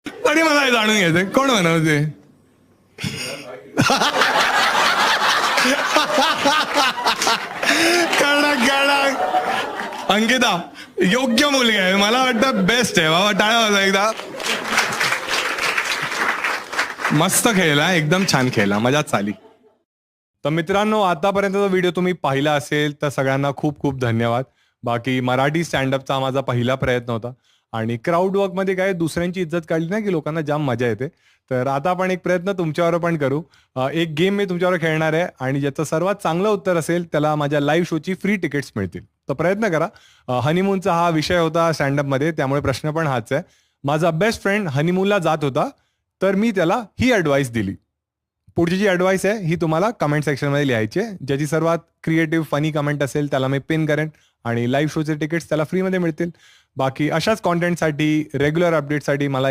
तरी मला हे जाणून घ्यायचंय कोण बनवते. कडक कडक. अंकिता योग्य मुलगी आहे, मला वाटतं बेस्ट आहे बाबा. टाळ्या वाजवा एकदा. मस्त खेळला, एकदम छान खेळला, मजाच आली. तर मित्रांनो, आतापर्यंतचा व्हिडिओ तुम्ही पाहिला असेल तर सगळ्यांना खूप खूप धन्यवाद. बाकी मराठी स्टँडअपचा माझा पहिला प्रयत्न होता आणि क्राऊड वर्कमध्ये काय दुसऱ्यांची इज्जत काढली ना की लोकांना जाम मजा येते. तर आता आपण एक प्रयत्न तुमच्यावर पण करू. एक गेम मी तुमच्यावर खेळणार आहे आणि ज्याचं सर्वात चांगलं उत्तर असेल त्याला माझ्या लाईव्ह शोची फ्री तिकीट्स मिळतील. तर प्रयत्न करा. हनीमूनचा हा विषय होता स्टँडअपमध्ये, त्यामुळे प्रश्न पण हाच आहे. माझा बेस्ट फ्रेंड हनीमूनला जात होता, तर मी त्याला ही ॲडवाईस दिली. पुढची जी ॲडवाईस आहे ही तुम्हाला कमेंट सेक्शनमध्ये लिहायची आहे. ज्याची सर्वात क्रिएटिव्ह फनी कमेंट असेल त्याला मी पिन करेन आणि लाईव्ह शोचे तिकीट्स त्याला फ्रीमध्ये मिळतील. बाकी अशाच कॉन्टेंटसाठी, रेग्युलर अपडेटसाठी मला